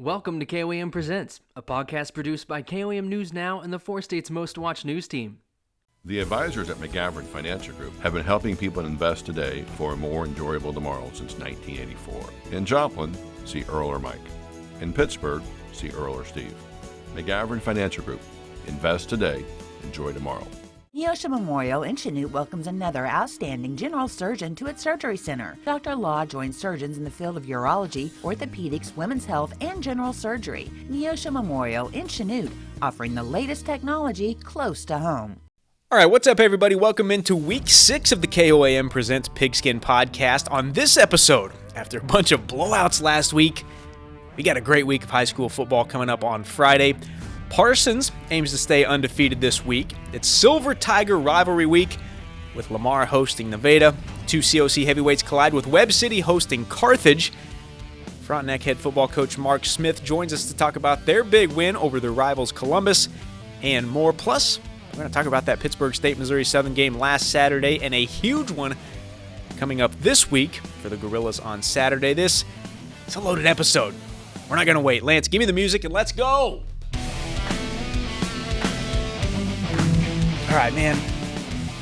Welcome to koam-presents, a podcast produced by KOAM News Now and the 4 states' most watched news team. The advisors at McGavran Financial Group have been helping people invest today for a more enjoyable tomorrow since 1984. In Joplin, see Earl or Mike. In Pittsburgh, see Earl or Steve. McGavran Financial Group. Invest today, enjoy tomorrow. Neosho Memorial in Chanute welcomes another outstanding general surgeon to its surgery center. Dr. Law joins surgeons in the field of urology, orthopedics, women's health, and general surgery. Neosho Memorial in Chanute, offering the latest technology close to home. All right, what's up, everybody? Welcome into Week 6 of the KOAM Presents Pigskin podcast. On this episode, after a bunch of blowouts last week, we got a great week of high school football coming up on Friday. Parsons aims to stay undefeated this week. It's Silver Tiger Rivalry Week with Lamar hosting Nevada. 2 COC heavyweights collide with Webb City hosting Carthage. Frontenac head football coach Mark Smith joins us to talk about their big win over their rivals Columbus and more. Plus, we're going to talk about that Pittsburgh State Missouri Southern game last Saturday and a huge one coming up this week for the Gorillas on Saturday. This is a loaded episode. We're not going to wait. Lance, give me the music and let's go! All right, man,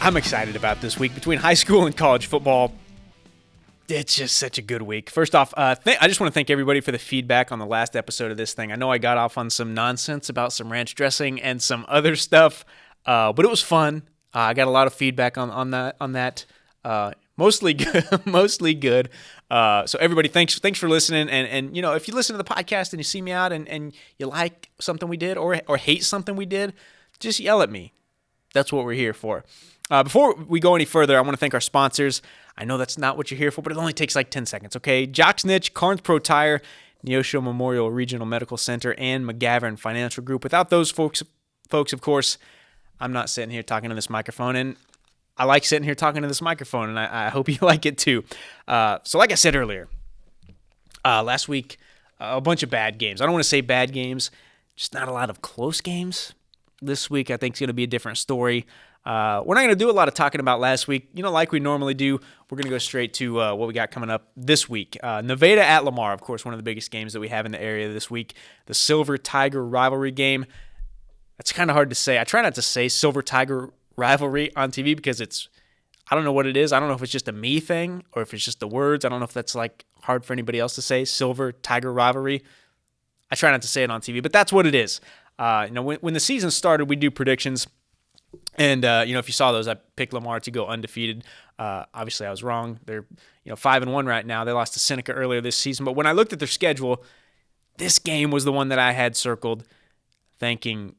I'm excited about this week. Between high school and college football, it's just such a good week. First off, I just want to thank everybody for the feedback on the last episode of this thing. I know I got off on some nonsense about some ranch dressing and some other stuff, but it was fun. I got a lot of feedback on that. Mostly good. Mostly good. So everybody, thanks for listening. And you know, if you listen to the podcast and you see me out and you like something we did or hate something we did, just yell at me. That's what we're here for. Before we go any further, I want to thank our sponsors. I know that's not what you're here for, but it only takes like 10 seconds, okay? Jock's Niche, Carnes Pro Tire, Neosho Memorial Regional Medical Center, and McGavran Financial Group. Without those folks, of course, I'm not sitting here talking to this microphone, and I like sitting here talking to this microphone, and I hope you like it too. So like I said earlier, last week, a bunch of bad games. I don't want to say bad games, just not a lot of close games. This week, I think, is going to be a different story. We're not going to do a lot of talking about last week. You know, like we normally do, we're going to go straight to what we got coming up this week. Nevada at Lamar, of course, one of the biggest games that we have in the area this week. The Silver Tiger Rivalry game. That's kind of hard to say. I try not to say Silver Tiger Rivalry on TV because I don't know what it is. I don't know if it's just a me thing or if it's just the words. I don't know if that's like hard for anybody else to say. Silver Tiger Rivalry. I try not to say it on TV, but that's what it is. When the season started, we do predictions, and if you saw those, I picked Lamar to go undefeated. Obviously, I was wrong. They're 5-1 right now. They lost to Seneca earlier this season, but when I looked at their schedule, this game was the one that I had circled, thinking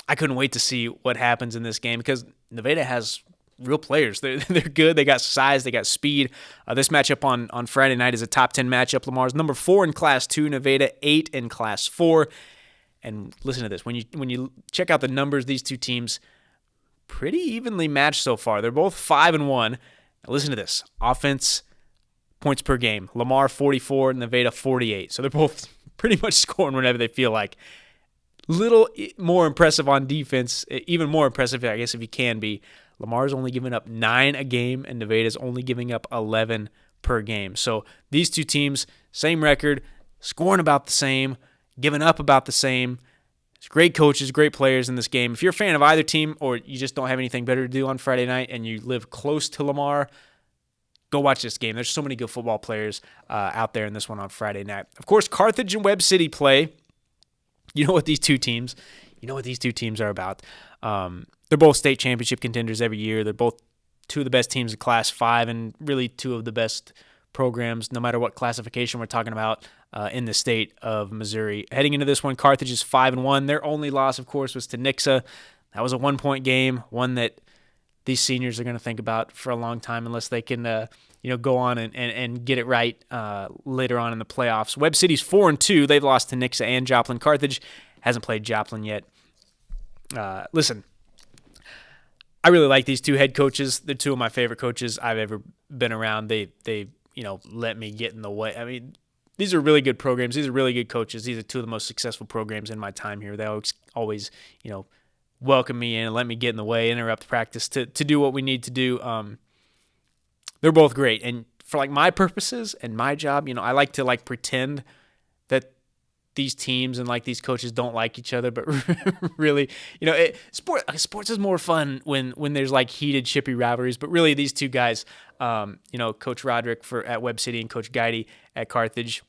I couldn't wait to see what happens in this game because Nevada has real players. They're good. They got size. They got speed. This matchup on Friday night is a top 10 matchup. Lamar's number 4 in Class 2. Nevada 8 in Class 4. And listen to this. When you check out the numbers, these two teams pretty evenly matched so far. They're both 5-1. Now listen to this. Offense, points per game. Lamar 44, Nevada 48. So they're both pretty much scoring whenever they feel like. Little more impressive on defense. Even more impressive, I guess, if you can be. Lamar's only giving up 9 a game, and Nevada's only giving up 11 per game. So these two teams, same record, scoring about the same, giving up about the same. It's great coaches, great players in this game. If you're a fan of either team or you just don't have anything better to do on Friday night and you live close to Lamar, go watch this game. There's so many good football players out there in this one on Friday night. Of course, Carthage and Webb City play. You know what these two teams are about. They're both state championship contenders every year. They're both 2 of the best teams in Class 5 and really 2 of the best programs, no matter what classification we're talking about in the state of Missouri. Heading into this one, Carthage is 5-1. Their only loss, of course, was to Nixa. That was a 1-point game, one that these seniors are going to think about for a long time unless they can go on and get it right later on in the playoffs. Webb City's 4-2. They've lost to Nixa and Joplin. Carthage hasn't played Joplin yet. Listen, I really like these 2 head coaches. They're 2 of my favorite coaches I've ever been around. They let me get in the way. I mean, these are really good programs. These are really good coaches. These are 2 of the most successful programs in my time here. They always welcome me in and let me get in the way, interrupt practice to do what we need to do. They're both great. And for like my purposes and my job, I like to like pretend that these teams and like these coaches don't like each other, but really, sports is more fun when there's like heated, chippy rivalries. But really, these two guys, Coach Roderick at Webb City and Coach Guidey at Carthage,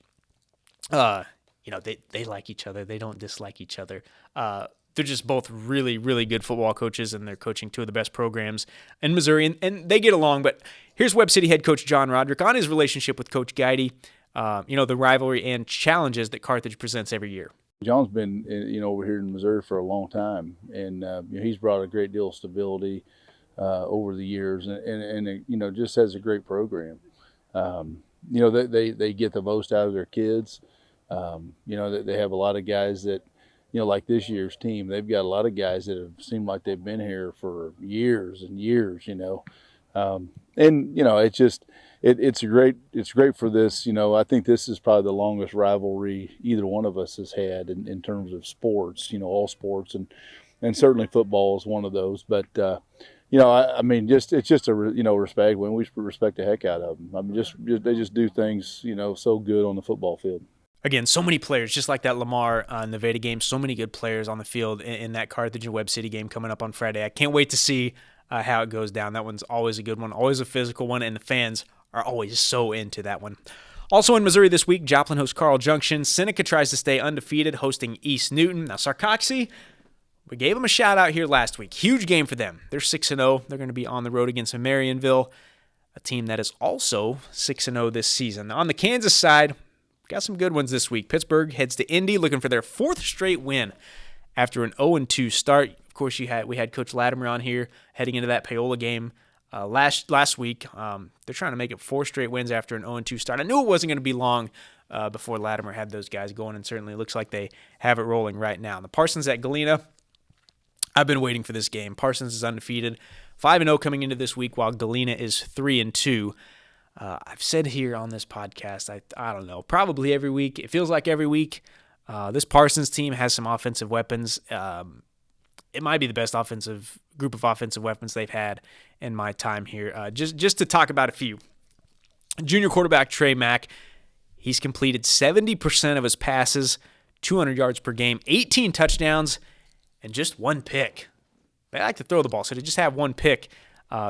they like each other. They don't dislike each other. They're just both really, really good football coaches, and they're coaching two of the best programs in Missouri, and they get along. But here's Webb City head coach John Roderick on his relationship with Coach Guidey. The rivalry and challenges that Carthage presents every year. John's been, over here in Missouri for a long time, and he's brought a great deal of stability over the years, and just has a great program. They get the most out of their kids. They have a lot of guys that, like this year's team, they've got a lot of guys that have seemed like they've been here for years and years. It's great for this. I think this is probably the longest rivalry either one of us has had in terms of sports. All sports, and certainly football is one of those. But it's just a respect. When we respect the heck out of them. They just do things so good on the football field. Again, so many players, just like that Lamar Nevada game, so many good players on the field in that Carthage and Webb City game coming up on Friday. I can't wait to see how it goes down. That one's always a good one, always a physical one, and the fans are always so into that one. Also in Missouri this week, Joplin hosts Carl Junction. Seneca tries to stay undefeated, hosting East Newton. Now, Sarcoxy, we gave them a shout-out here last week. Huge game for them. They're 6-0. They're going to be on the road against Marionville, a team that is also 6-0 this season. Now, on the Kansas side, got some good ones this week. Pittsburgh heads to Indy looking for their fourth straight win after an 0-2 start. Of course, we had Coach Latimer on here heading into that Paola game last week. They're trying to make it 4 straight wins after an 0-2 start. I knew it wasn't going to be long before Latimer had those guys going, and certainly looks like they have it rolling right now. The Parsons at Galena, I've been waiting for this game. Parsons is undefeated, 5-0 coming into this week, while Galena is 3-2. I've said here on this podcast, I don't know, probably every week. It feels like every week. This Parsons team has some offensive weapons. It might be the best group of offensive weapons they've had in my time here. Just to talk about a few. Junior quarterback Trey Mack, he's completed 70% of his passes, 200 yards per game, 18 touchdowns, and just 1 pick. They like to throw the ball, so they just have 1 pick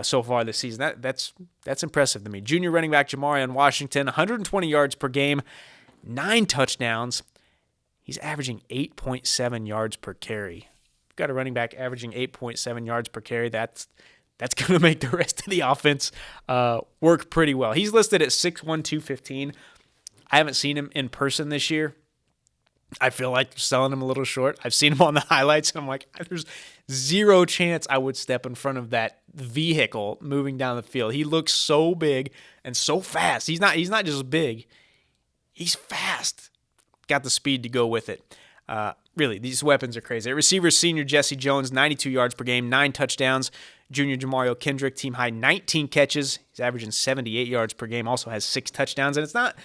so far this season. That's impressive to me. Junior running back Jamarion Washington, 120 yards per game, 9 touchdowns. He's averaging 8.7 yards per carry. Got a running back averaging 8.7 yards per carry. That's going to make the rest of the offense work pretty well. He's listed at 6'1", 215. I haven't seen him in person this year. I feel like they're selling him a little short. I've seen him on the highlights, and I'm like, there's zero chance I would step in front of that vehicle moving down the field. He looks so big and so fast. He's not just big. He's fast. Got the speed to go with it. Really, these weapons are crazy. At receiver, senior Jesse Jones, 92 yards per game, 9 touchdowns. Junior Jamario Kendrick, team high 19 catches. He's averaging 78 yards per game, also has 6 touchdowns. And it's not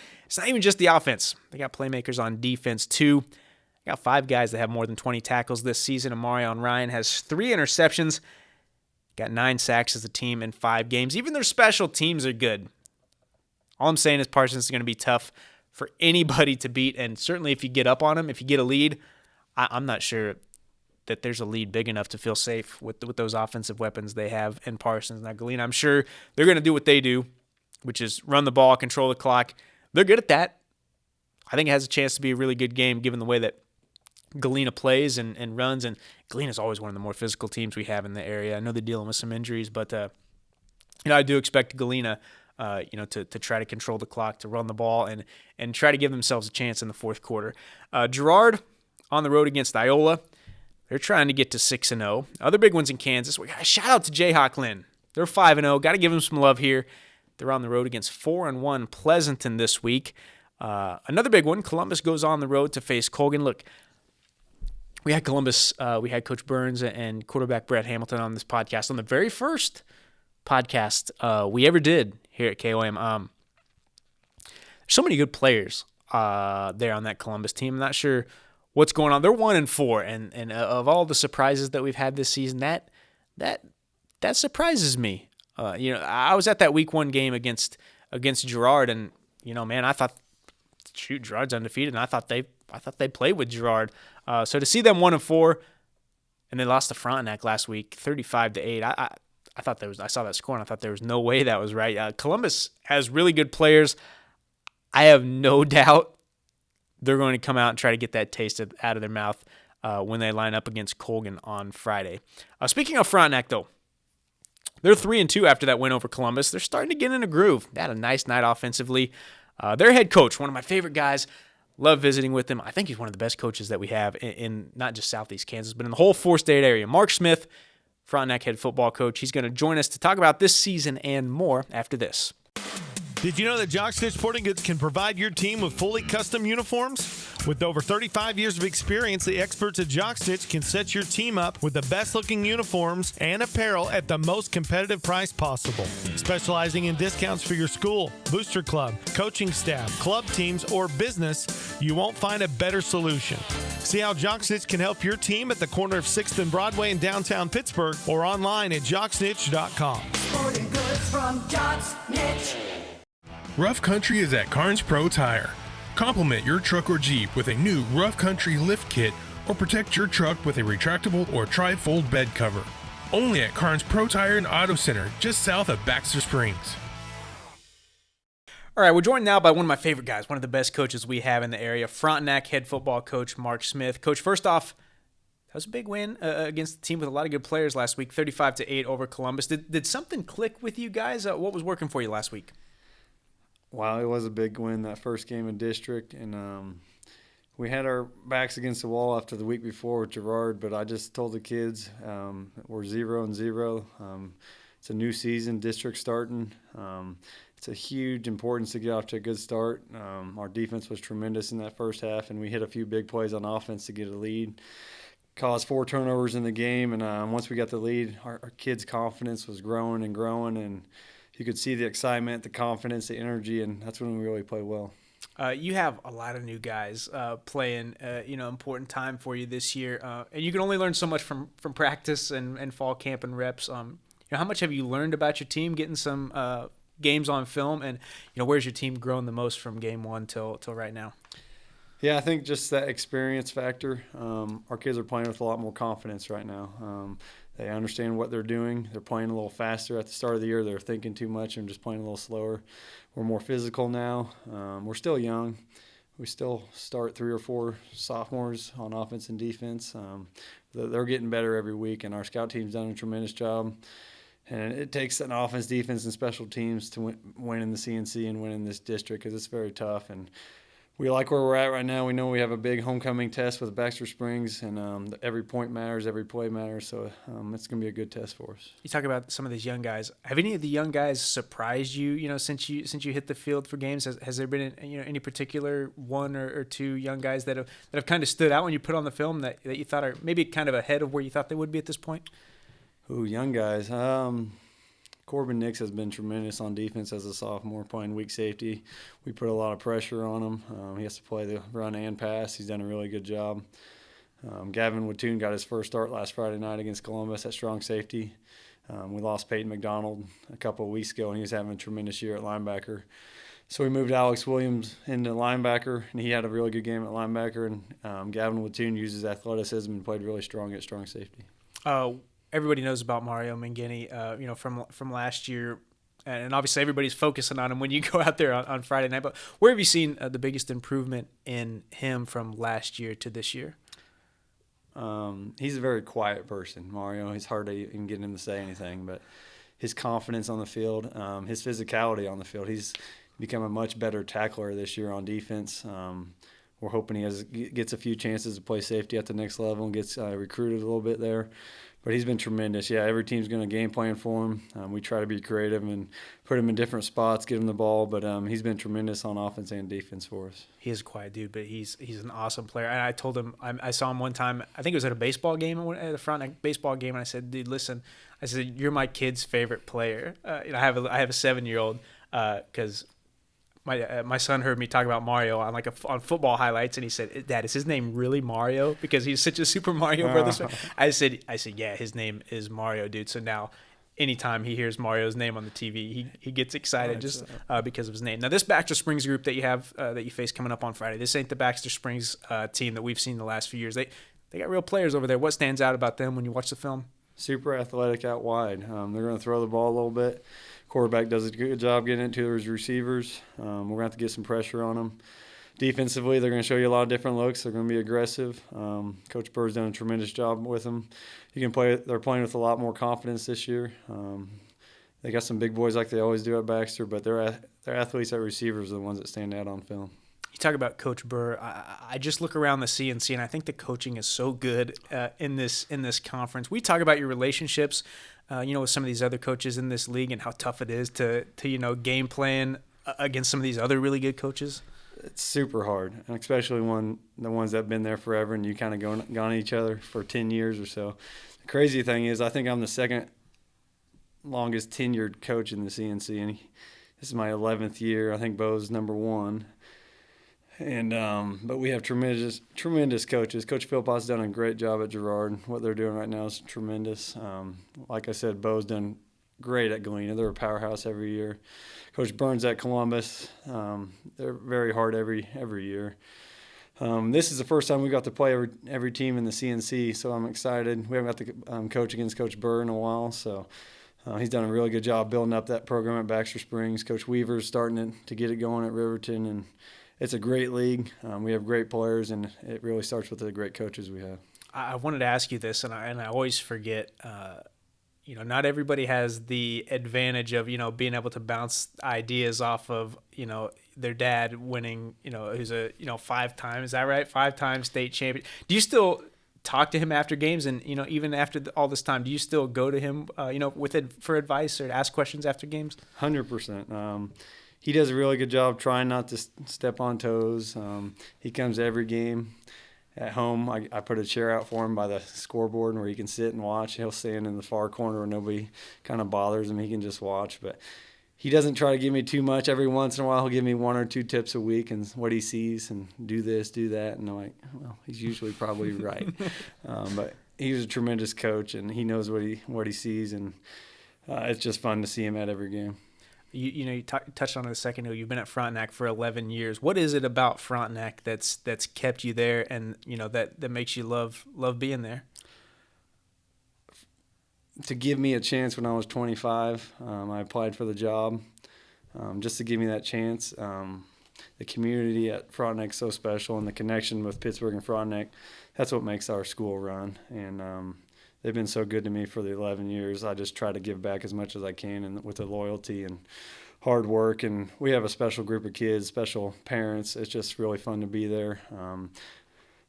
even just the offense. They got playmakers on defense, too. They got 5 guys that have more than 20 tackles this season. Amarion Ryan has 3 interceptions. Got 9 sacks as a team in 5 games. Even their special teams are good. All I'm saying is Parsons is going to be tough for anybody to beat, and certainly if you get up on them, if you get a lead, I'm not sure that there's a lead big enough to feel safe with those offensive weapons they have in Parsons. Now, Galena, I'm sure they're going to do what they do, which is run the ball, control the clock. They're good at that. I think it has a chance to be a really good game given the way that Galena plays and runs, and Galena's always one of the more physical teams we have in the area. I know they're dealing with some injuries, but I do expect Galena to try to control the clock, to run the ball, and try to give themselves a chance in the fourth quarter. Girard on the road against Iola. They're trying to get to 6-0. Other big ones in Kansas. We got a shout out to Jayhawk Lynn. They're 5-0. Got to give them some love here. They're on the road against 4-1 Pleasanton this week. Another big one. Columbus goes on the road to face Colgan. Look, we had Columbus. We had Coach Burns and quarterback Brett Hamilton on this podcast on the very first podcast we ever did here at KOM. There's so many good players there on that Columbus team. I'm not sure what's going on. They're 1-4, and of all the surprises that we've had this season, that surprises me. I was at that week 1 game against Girard, and man, I thought, shoot, Girard's undefeated, and I thought they I thought they played with Girard. So to see them 1-4, and they lost to Frontenac last week, 35-8. I thought I saw that score and I thought there was no way that was right. Columbus has really good players. I have no doubt they're going to come out and try to get that taste out of their mouth when they line up against Colgan on Friday. Speaking of Frontenac, though, they're 3-2 after that win over Columbus. They're starting to get in a groove. They had a nice night offensively. Their head coach, one of my favorite guys, love visiting with him. I think he's one of the best coaches that we have in not just Southeast Kansas, but in the whole four-state area. Mark Smith, Frontenac head football coach. He's going to join us to talk about this season and more after this. Did you know that Jock Snitch Sporting Goods can provide your team with fully custom uniforms? With over 35 years of experience, the experts at Jock Snitch can set your team up with the best-looking uniforms and apparel at the most competitive price possible. Specializing in discounts for your school, booster club, coaching staff, club teams, or business, you won't find a better solution. See how Jock Snitch can help your team at the corner of 6th and Broadway in downtown Pittsburgh or online at jocksnitch.com. Sporting goods from Jock Snitch. Rough Country is at Carnes Pro Tire. Complement your truck or Jeep with a new Rough Country lift kit or protect your truck with a retractable or tri-fold bed cover. Only at Carnes Pro Tire and Auto Center, just south of Baxter Springs. All right, we're joined now by one of my favorite guys, one of the best coaches we have in the area, Frontenac head football coach Mark Smith. Coach, first off, that was a big win against a team with a lot of good players last week, 35-8 over Columbus. Did something click with you guys? What was working for you last week? Wow, it was a big win, that first game in district, and we had our backs against the wall after the week before with Girard, but I just told the kids we're 0-0. It's a new season, district starting. It's a huge importance to get off to a good start. Our defense was tremendous in that first half, and we hit a few big plays on offense to get a lead. Caused 4 turnovers in the game, and once we got the lead, our kids' confidence was growing, and you could see the excitement, the confidence, the energy, and that's when we really played well. You have a lot of new guys playing, important time for you this year, and you can only learn so much from practice and fall camp and reps. How much have you learned about your team, getting some games on film, and where's your team grown the most from game one till right now? Yeah, I think just that experience factor. Our kids are playing with a lot more confidence right now. They understand what they're doing. They're playing a little faster. At the start of the year, they're thinking too much and just playing a little slower. We're more physical now. We're still young. We still start 3 or 4 sophomores on offense and defense. They're getting better every week, and our scout team's done a tremendous job. And it takes an offense, defense, and special teams to win in the CNC and win in this district because it's very tough. And we like where we're at right now. We know we have a big homecoming test with Baxter Springs, and every point matters, every play matters. So it's going to be a good test for us. You talk about some of these young guys. Have any of the young guys surprised you? Since you hit the field for games, has there been any particular one or two young guys that have kind of stood out when you put on the film that you thought are maybe kind of ahead of where you thought they would be at this point? Ooh, young guys. Corbin Nix has been tremendous on defense as a sophomore, playing weak safety. We put a lot of pressure on him. He has to play the run and pass. He's done a really good job. Gavin Wattoon got his first start last Friday night against Columbus at strong safety. We lost Peyton McDonald a couple of weeks ago, and he was having a tremendous year at linebacker. So we moved Alex Williams into linebacker, and he had a really good game at linebacker. And Gavin Wattoon uses athleticism and played really strong at strong safety. Everybody knows about Mario Mangini, from last year, and obviously everybody's focusing on him when you go out there on Friday night. But where have you seen the biggest improvement in him from last year to this year? He's a very quiet person, Mario. He's hard to even get him to say anything, but his confidence on the field, his physicality on the field, he's become a much better tackler this year on defense. We're hoping he gets a few chances to play safety at the next level and gets recruited a little bit there. But he's been tremendous. Yeah, every team's going to game plan for him. We try to be creative and put him in different spots, get him the ball. But he's been tremendous on offense and defense for us. He is a quiet dude, but he's an awesome player. And I told him, I saw him one time, I think it was at a baseball game, at the front baseball game, and I said, dude, listen, I said, you're my kid's favorite player. I have a 7-year-old because my son heard me talk about Mario on football highlights, and he said, "Dad, is his name really Mario? Because he's such a Super Mario Brothers fan." I said, yeah, his name is Mario, dude. So now anytime he hears Mario's name on the TV, he gets excited just because of his name. Now, this Baxter Springs group that you have that you face coming up on Friday, this ain't the Baxter Springs team that we've seen the last few years. They got real players over there. What stands out about them when you watch the film? Super athletic out wide. They're going to throw the ball a little bit. Quarterback does a good job getting it to his receivers. We're going to have to get some pressure on them. Defensively, they're going to show you a lot of different looks. They're going to be aggressive. Coach Burr's done a tremendous job with them. They're playing with a lot more confidence this year. They got some big boys like they always do at Baxter, but their athletes at receivers are the ones that stand out on film. You talk about Coach Burr. I just look around the CNC, and I think the coaching is so good in this conference. We talk about your relationships, with some of these other coaches in this league and how tough it is to game plan against some of these other really good coaches. It's super hard, and especially the ones that have been there forever and you kind of gone at each other for 10 years or so. The crazy thing is I think I'm the second longest tenured coach in the CNC, and this is my 11th year. I think Bo's number 1. And but we have tremendous coaches. Coach Philpott's done a great job at Girard. What they're doing right now is tremendous. Like I said, Bo's done great at Galena. They're a powerhouse every year. Coach Burns at Columbus, they're very hard every year. This is the first time we got to play every team in the CNC, so I'm excited. We haven't got to coach against Coach Burr in a while, so he's done a really good job building up that program at Baxter Springs. Coach Weaver's starting to get it going at Riverton, and it's a great league. We have great players, and it really starts with the great coaches we have. I wanted to ask you this, and I always forget. Not everybody has the advantage of being able to bounce ideas off of their dad winning. Who's a 5-time, is that right? 5-time state champion. Do you still talk to him after games, and even after all this time, do you still go to him for advice or ask questions after games? 100%. He does a really good job trying not to step on toes. He comes to every game. At home, I put a chair out for him by the scoreboard where he can sit and watch. He'll stand in the far corner where nobody kind of bothers him. He can just watch. But he doesn't try to give me too much. Every once in a while, he'll give me 1 or 2 tips a week and what he sees and do this, do that. And I'm like, well, he's usually probably right. But he's a tremendous coach, and he knows what he sees. And it's just fun to see him at every game. You touched on it a second ago. You've been at Frontenac for 11 years. What is it about Frontenac that's kept you there, and that makes you love being there? To give me a chance when I was 25, I applied for the job just to give me that chance. The community at Frontenac is so special, and the connection with Pittsburgh and Frontenac, that's what makes our school run. And they've been so good to me for the 11 years. I just try to give back as much as I can, and with the loyalty and hard work. And we have a special group of kids, special parents. It's just really fun to be there.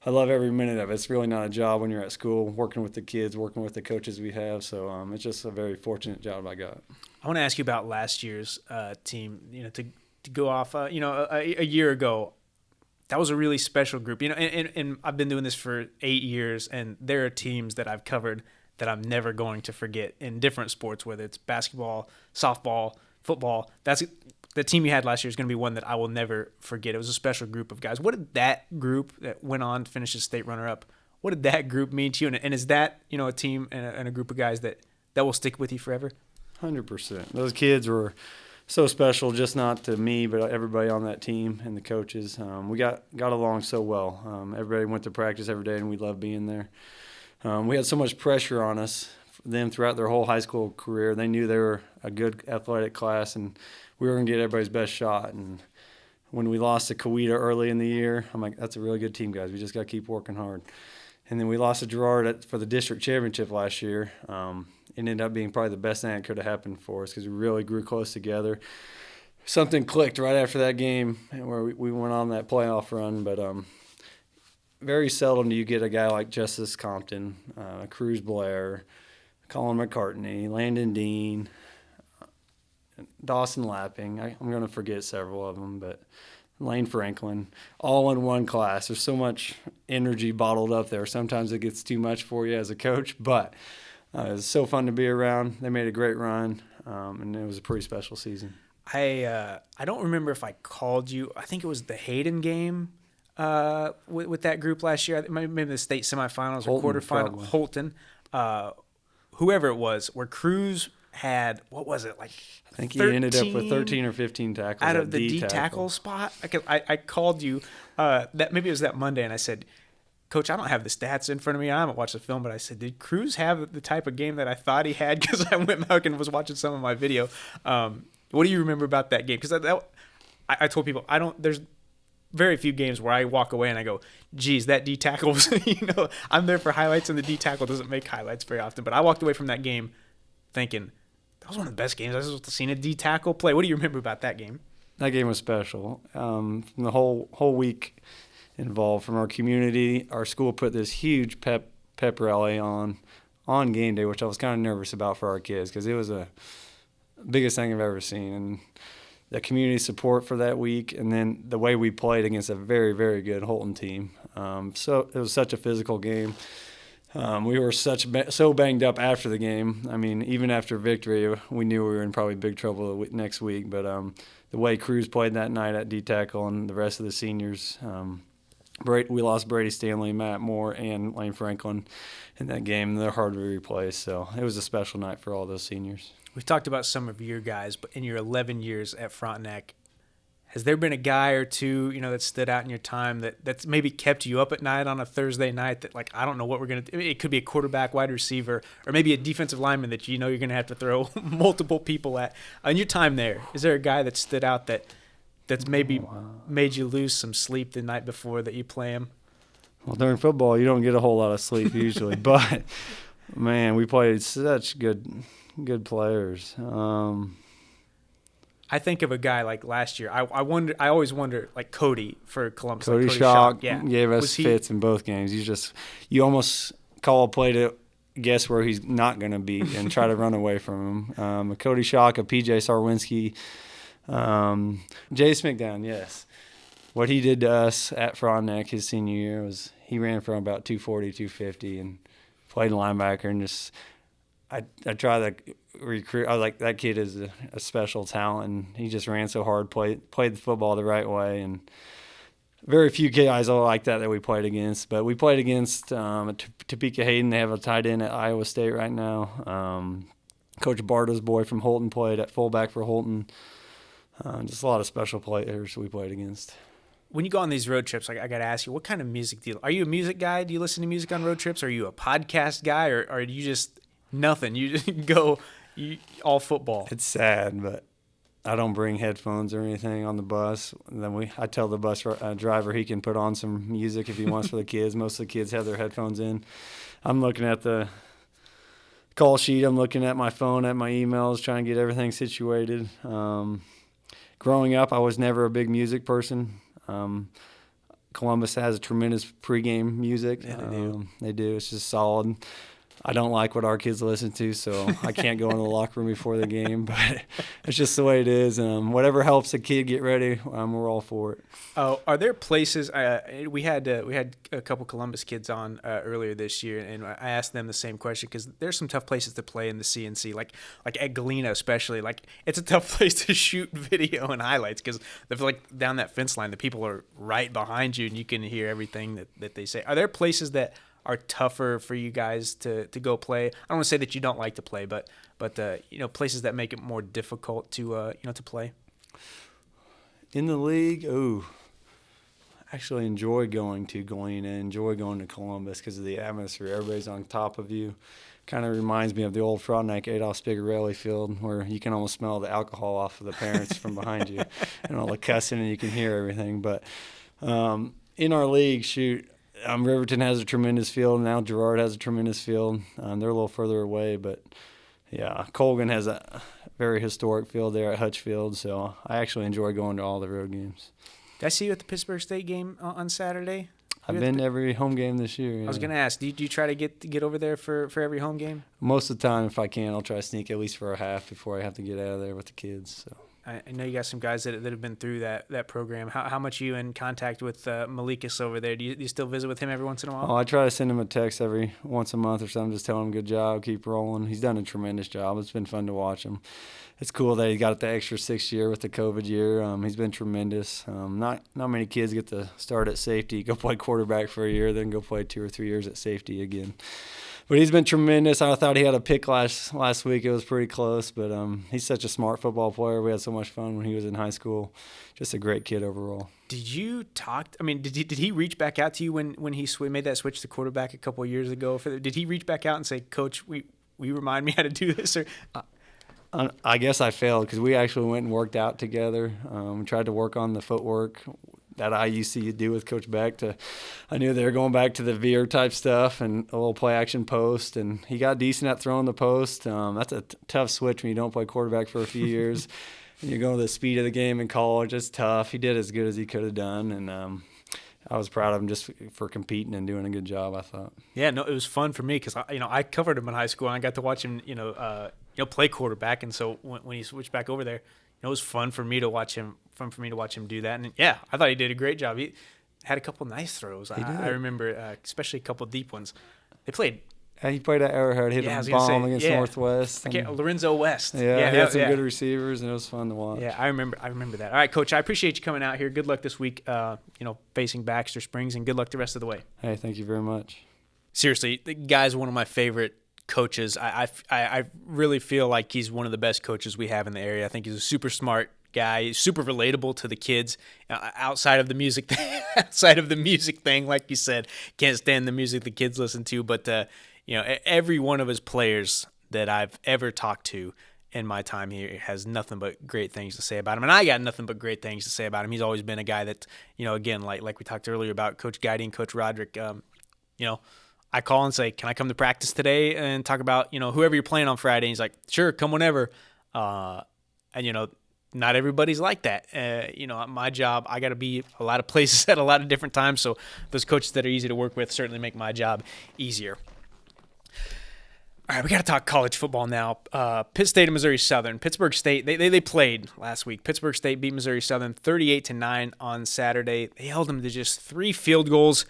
I love every minute of it. It's really not a job when you're at school, working with the kids, working with the coaches we have. So it's just a very fortunate job I got. I want to ask you about last year's team. To go off, a year ago. That was a really special group, and I've been doing this for 8 years, and there are teams that I've covered that I'm never going to forget in different sports, whether it's basketball, softball, football. The team you had last year is going to be one that I will never forget. It was a special group of guys. What did that group that went on to finish as state runner-up, what did that group mean to you? And is that, a team and a group of guys that will stick with you forever? 100%. Those kids were so special, just not to me, but everybody on that team and the coaches. We got along so well. Everybody went to practice every day, and we loved being there. We had so much pressure on us, them throughout their whole high school career. They knew they were a good athletic class, and we were going to get everybody's best shot. And when we lost to Coweta early in the year, I'm like, that's a really good team, guys. We just got to keep working hard. And then we lost to Girard for the district championship last year. It ended up being probably the best thing that could have happened for us because we really grew close together. Something clicked right after that game where we went on that playoff run. But very seldom do you get a guy like Justice Compton, Cruz Blair, Colin McCartney, Landon Dean, Dawson Lapping. I'm going to forget several of them, but Lane Franklin, all in one class. There's so much energy bottled up there. Sometimes it gets too much for you as a coach, but it was so fun to be around. They made a great run, and it was a pretty special season. I don't remember if I called you. I think it was the Hayden game with that group last year. Maybe the state semifinals or quarterfinal. Probably. Holton, whoever it was, where Cruz had, what was it, like I think he ended up with 13 or 15 tackles out at of the D tackle spot. I called you that maybe it was that Monday, and I said, Coach, I don't have the stats in front of me. I haven't watched the film, but I said, did Cruz have the type of game that I thought he had? Because I went back and was watching some of my video. What do you remember about that game? Because I told people there's very few games where I walk away and I go, geez, that D tackle was, I'm there for highlights, and the D tackle doesn't make highlights very often. But I walked away from that game thinking, that was one of the best games I've seen a D tackle play. What do you remember about that game? That game was special. From the whole week involved, from our community, our school put this huge pep rally on game day, which I was kind of nervous about for our kids because it was the biggest thing I've ever seen. And the community support for that week, and then the way we played against a very, very good Holton team. So it was such a physical game. We were so banged up after the game. I mean, even after victory, we knew we were in probably big trouble next week. But the way Cruz played that night at D-tackle and the rest of the seniors, we lost Brady Stanley, Matt Moore, and Lane Franklin in that game. They're hard to replace. So it was a special night for all those seniors. We've talked about some of your guys, but in your 11 years at Frontenac, has there been a guy or two, that stood out in your time that's maybe kept you up at night on a Thursday night that, like, I don't know what we're going to do? It could be a quarterback, wide receiver, or maybe a defensive lineman that you're going to have to throw multiple people at. In your time there, is there a guy that stood out that's maybe made you lose some sleep the night before that you play him? Well, during football, you don't get a whole lot of sleep usually, but, man, we played such good players. I think of a guy like last year. I always wonder, like Cody for Columbus. Cody Schock gave us fits in both games. You almost call a play to guess where he's not going to be and try to run away from him. A Cody Schock, a PJ Sarwinski, Jay Smickdown, yes. What he did to us at Frontenac his senior year was he ran from about 240, 250 and played linebacker and just I try to recruit. I was like, that kid is a special talent, and he just ran so hard, played the football the right way, and very few guys are like that we played against. But we played against Topeka Hayden. They have a tight end at Iowa State right now. Coach Barta's boy from Holton played at fullback for Holton. Just a lot of special players we played against. When you go on these road trips, I got to ask you, what kind of music do you – are you a music guy? Do you listen to music on road trips? Are you a podcast guy, or are you just – nothing? You just go all football. It's sad, but I don't bring headphones or anything on the bus. And then I tell the bus driver he can put on some music if he wants for the kids. Most of the kids have their headphones in. I'm looking at the call sheet. I'm looking at my phone, at my emails, trying to get everything situated. Growing up, I was never a big music person. Columbus has a tremendous pregame music. Yeah, they do. It's just solid. I don't like what our kids listen to, so I can't go into the locker room before the game. But it's just the way it is. Whatever helps a kid get ready, we're all for it. Oh, are there places? We had a couple Columbus kids on earlier this year, and I asked them the same question because there's some tough places to play in the CNC, like at Galena especially. Like, it's a tough place to shoot video and highlights because like down that fence line, the people are right behind you, and you can hear everything that they say. Are there places that are tougher for you guys to go play? I don't want to say that you don't like to play, but places that make it more difficult to play. In the league, I actually enjoy going to Galena, enjoy going to Columbus because of the atmosphere. Everybody's on top of you. Kind of reminds me of the old Frontenac Adolph Spigarelli field where you can almost smell the alcohol off of the parents from behind you and all the cussing, and you can hear everything. But in our league, Riverton has a tremendous field. Now Girard has a tremendous field. They're a little further away, but yeah, Colgan has a very historic field there at Hutchfield. So I actually enjoy going to all the road games. Did I see you at the Pittsburgh State game on Saturday? I've been to every home game this year. Yeah. I was going to ask, do you try to get over there for every home game? Most of the time, if I can, I'll try to sneak at least for a half before I have to get out of there with the kids. So. I know you got some guys that have been through that program. How much are you in contact with Malikas over there? Do you still visit with him every once in a while? Oh, I try to send him a text every once a month or something, just telling him good job, keep rolling. He's done a tremendous job. It's been fun to watch him. It's cool that he got the extra 6th year with the COVID year. He's been tremendous. Not many kids get to start at safety, go play quarterback for a year, then go play 2 or 3 years at safety again. But he's been tremendous. I thought he had a pick last week. It was pretty close, but he's such a smart football player. We had so much fun when he was in high school. Just a great kid overall. Did you talk? I mean, did he reach back out to you when he made that switch to quarterback a couple of years ago? Did he reach back out and say, "Coach, will you remind me how to do this?" Or I guess I failed because we actually went and worked out together. We tried to work on the footwork that I used to do with Coach Beck. I knew they were going back to the veer type stuff and a little play action post, and he got decent at throwing the post. That's a tough switch when you don't play quarterback for a few years. And you're going to the speed of the game in college. It's tough. He did as good as he could have done, and I was proud of him just for competing and doing a good job, I thought. Yeah, no, it was fun for me because I covered him in high school and I got to watch him play quarterback, and so when he switched back over there, it was fun for me to watch him. Do that, and yeah, I thought he did a great job. He had a couple nice throws. I remember, especially a couple deep ones. They played. He played at Arrowhead, hit a bomb against Northwest. Lorenzo West. Yeah, he had some good receivers, and it was fun to watch. Yeah, I remember that. All right, Coach, I appreciate you coming out here. Good luck this week, facing Baxter Springs, and good luck the rest of the way. Hey, thank you very much. Seriously, the guy's one of my favorite coaches. I really feel like he's one of the best coaches we have in the area. I think he's a super smart guy. He's super relatable to the kids outside of the music thing, like you said. Can't stand the music the kids listen to, but every one of his players that I've ever talked to in my time here has nothing but great things to say about him, and I got nothing but great things to say about him. He's always been a guy that, again, like we talked earlier about Coach Guidey and Coach Roderick, I call and say, can I come to practice today and talk about, whoever you're playing on Friday? And he's like, sure, come whenever. Not everybody's like that. My job, I got to be a lot of places at a lot of different times. So those coaches that are easy to work with certainly make my job easier. All right, we got to talk college football now. Pitt State and Missouri Southern. Pittsburgh State, they played last week. Pittsburgh State beat Missouri Southern 38-9 on Saturday. They held them to just 3 field goals.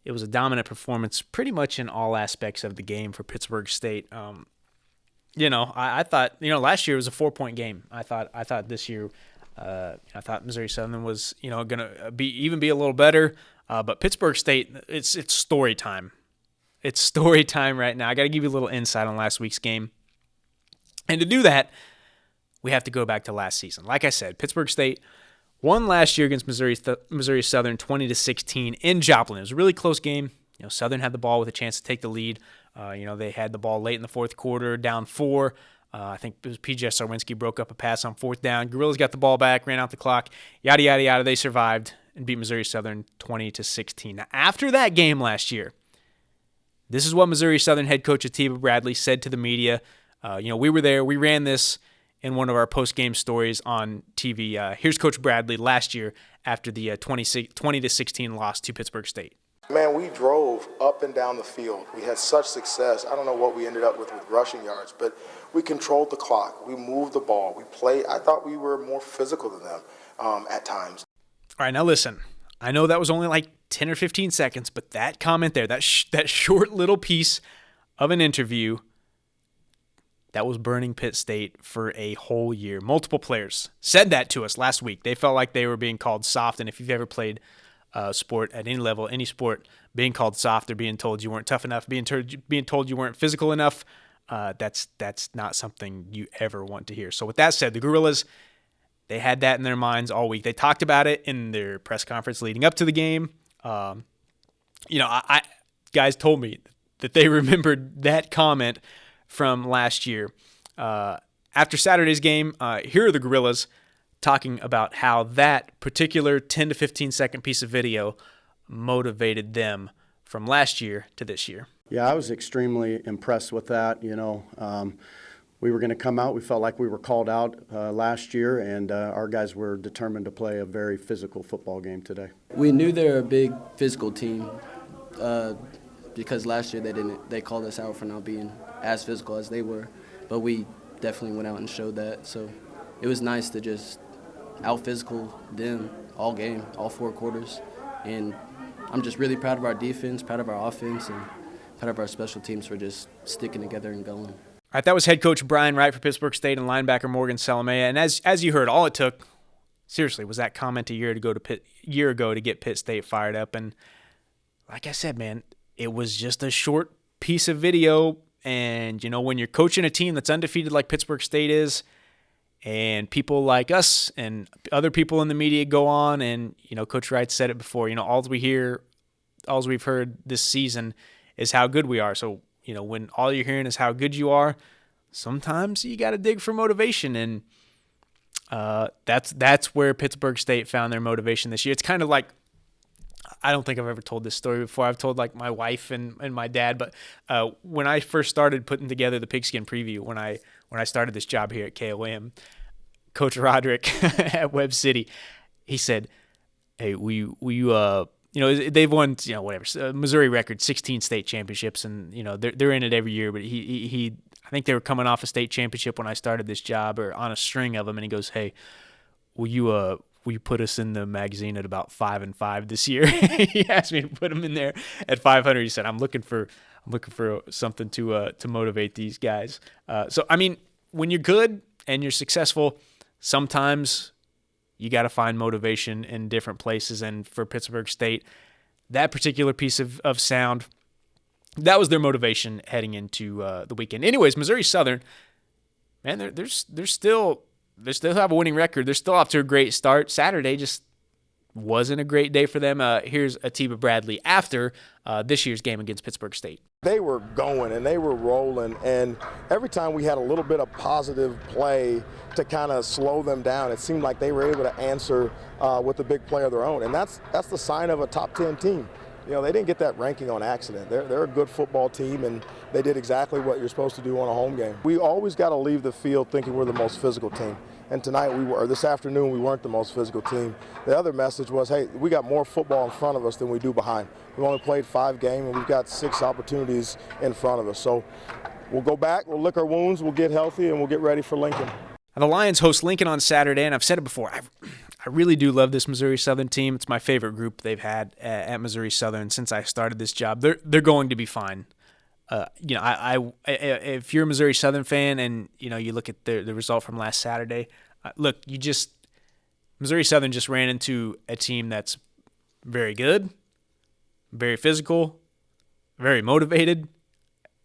It was a dominant performance pretty much in all aspects of the game for Pittsburgh State. I thought, last year was a 4-point game. I thought this year, I thought Missouri Southern was, going to be a little better. But Pittsburgh State, it's story time. It's story time right now. I got to give you a little insight on last week's game. And to do that, we have to go back to last season. Like I said, Pittsburgh State won last year against Missouri Southern 20-16 in Joplin. It was a really close game. Southern had the ball with a chance to take the lead. They had the ball late in the fourth quarter, down 4. I think it was P.J. Sarwinski broke up a pass on 4th down. Gorillas got the ball back, ran out the clock, yada, yada, yada. They survived and beat Missouri Southern 20-16. Now, after that game last year, this is what Missouri Southern head coach Atiba Bradley said to the media. We were there. We ran this in one of our post-game stories on TV. Here's Coach Bradley last year after the 20-16 loss to Pittsburgh State. Man, we drove up and down the field. We had such success. I don't know what we ended up with rushing yards, but we controlled the clock. We moved the ball. We played. I thought we were more physical than them at times. All right, now listen. I know that was only like 10 or 15 seconds, but that comment there, that short little piece of an interview, that was burning Pitt State for a whole year. Multiple players said that to us last week. They felt like they were being called soft, and if you've ever played sport at any level, any sport, being called soft or being told you weren't tough enough, being told you weren't physical enough, that's not something you ever want to hear. So with that said, the Gorillas, they had that in their minds all week. They talked about it in their press conference leading up to the game. Guys told me that they remembered that comment from last year. After Saturday's game, here are the Gorillas talking about how that particular 10 to 15 second piece of video motivated them from last year to this year. Yeah, I was extremely impressed with that. We were going to come out. We felt like we were called out last year, and our guys were determined to play a very physical football game today. We knew they were a big physical team because last year they called us out for not being as physical as they were, but we definitely went out and showed that. So it was nice to just out-physical them all game, all 4 quarters. And I'm just really proud of our defense, proud of our offense, and proud of our special teams for just sticking together and going. All right, that was head coach Brian Wright for Pittsburgh State and linebacker Morgan Salamea. And as you heard, all it took, seriously, was that comment a year ago to get Pitt State fired up. And like I said, man, it was just a short piece of video. And, when you're coaching a team that's undefeated like Pittsburgh State is, and people like us and other people in the media go on, and, Coach Wright said it before, all we've heard this season is how good we are. So, when all you're hearing is how good you are, sometimes you got to dig for motivation. And that's where Pittsburgh State found their motivation this year. It's kind of like, I don't think I've ever told this story before. I've told like my wife and my dad, but when I first started putting together the Pigskin preview, when I started this job here at KOM, Coach Roderick at Webb City, he said, "Hey, they've won Missouri record 16 state championships, and they're in it every year. But he I think they were coming off a state championship when I started this job, or on a string of them, and he goes, "Hey, will you put us in the magazine at about 5-5 this year?" He asked me to put them in there at 500. He said, I'm looking for something to motivate these guys. So, I mean, when you're good and you're successful, sometimes you got to find motivation in different places. And for Pittsburgh State, that particular piece of sound, that was their motivation heading into the weekend. Anyways, Missouri Southern, man, they're still have a winning record. They're still off to a great start. Saturday just wasn't a great day for them. Here's Atiba Bradley after this year's game against Pittsburgh State. They were going and they were rolling, and every time we had a little bit of positive play to kind of slow them down, it seemed like they were able to answer with a big play of their own, and that's the sign of a top 10 team. They didn't get that ranking on accident. They're a good football team, and they did exactly what you're supposed to do on a home game. We always got to leave the field thinking we're the most physical team. And tonight this afternoon, we weren't the most physical team. The other message was, hey, we got more football in front of us than we do behind. We've only played 5 games, and we've got 6 opportunities in front of us. So we'll go back, we'll lick our wounds, we'll get healthy, and we'll get ready for Lincoln. The Lions host Lincoln on Saturday, and I've said it before, I really do love this Missouri Southern team. It's my favorite group they've had at Missouri Southern since I started this job. They're going to be fine. If you're a Missouri Southern fan and you look at the result from last Saturday, Missouri Southern just ran into a team that's very good, very physical, very motivated,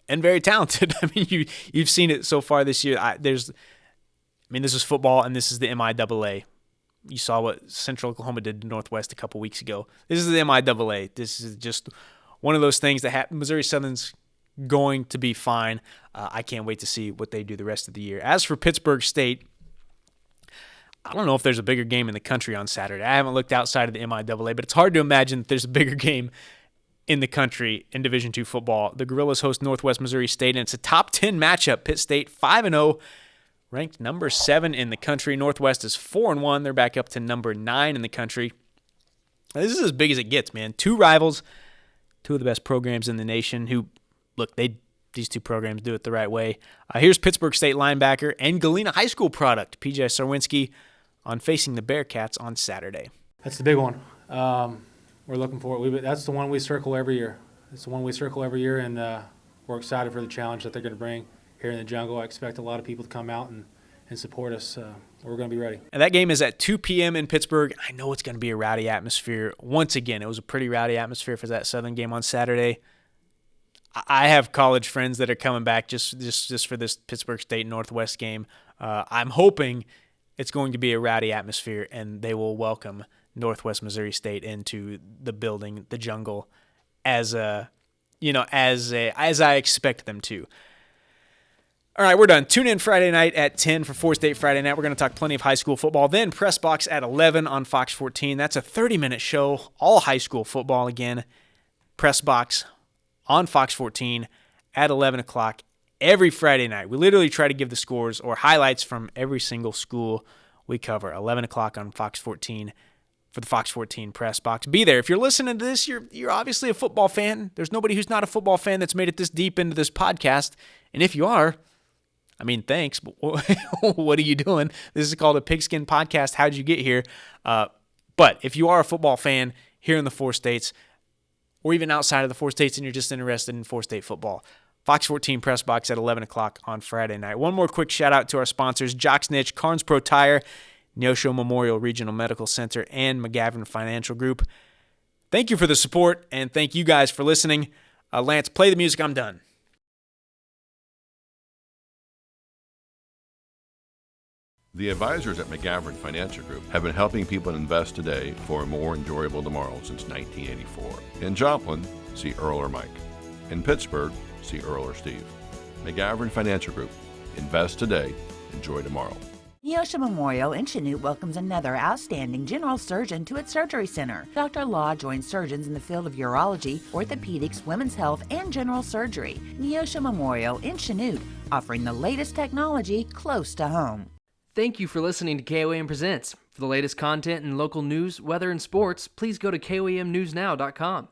and very talented. I mean, you've seen it so far this year. This is football, and this is the MIAA. You saw what Central Oklahoma did to Northwest a couple weeks ago. This is the MIAA. This is just one of those things that Missouri Southern's going to be fine. I can't wait to see what they do the rest of the year. As for Pittsburgh State, I don't know if there's a bigger game in the country on Saturday. I haven't looked outside of the MIAA, but it's hard to imagine that there's a bigger game in the country in Division II football. The Gorillas host Northwest Missouri State, and it's a top 10 matchup. Pitt State 5-0. Ranked number 7 in the country. Northwest is 4-1. They're back up to number 9 in the country. This is as big as it gets, man. 2 rivals, 2 of the best programs in the nation who, look, these 2 programs do it the right way. Here's Pittsburgh State linebacker and Galena High School product, P.J. Sarwinski, on facing the Bearcats on Saturday. That's the big one. We're looking for it. That's the one we circle every year. It's the one we circle every year, and we're excited for the challenge that they're going to bring here in the jungle. I expect a lot of people to come out and support us. We're going to be ready. And that game is at 2 p.m. in Pittsburgh. I know it's going to be a rowdy atmosphere. Once again, it was a pretty rowdy atmosphere for that Southern game on Saturday. I have college friends that are coming back just for this Pittsburgh State Northwest game. I'm hoping it's going to be a rowdy atmosphere, and they will welcome Northwest Missouri State into the building, the jungle, as I expect them to. All right, we're done. Tune in Friday night at 10 for 4 State Friday Night. We're going to talk plenty of high school football. Then Press Box at 11 on Fox 14. That's a 30-minute show, all high school football again. Press Box on Fox 14 at 11 o'clock every Friday night. We literally try to give the scores or highlights from every single school we cover. 11 o'clock on Fox 14 for the Fox 14 Press Box. Be there. If you're listening to this, you're obviously a football fan. There's nobody who's not a football fan that's made it this deep into this podcast. And if you are, I mean, thanks, but what are you doing? This is called a Pigskin Podcast. How'd you get here? But if you are a football fan here in the 4 states, or even outside of the 4 states, and you're just interested in 4-state football, Fox 14 Press Box at 11 o'clock on Friday night. One more quick shout-out to our sponsors, Jock Niche, Carnes Pro Tire, Neosho Memorial Regional Medical Center, and McGavin Financial Group. Thank you for the support, and thank you guys for listening. Lance, play the music. I'm done. The advisors at McGavran Financial Group have been helping people invest today for a more enjoyable tomorrow since 1984. In Joplin, see Earl or Mike. In Pittsburgh, see Earl or Steve. McGavran Financial Group. Invest today, enjoy tomorrow. Neosho Memorial in Chanute welcomes another outstanding general surgeon to its surgery center. Dr. Law joins surgeons in the field of urology, orthopedics, women's health, and general surgery. Neosho Memorial in Chanute, offering the latest technology close to home. Thank you for listening to KOAM Presents. For the latest content and local news, weather, and sports, please go to koamnewsnow.com.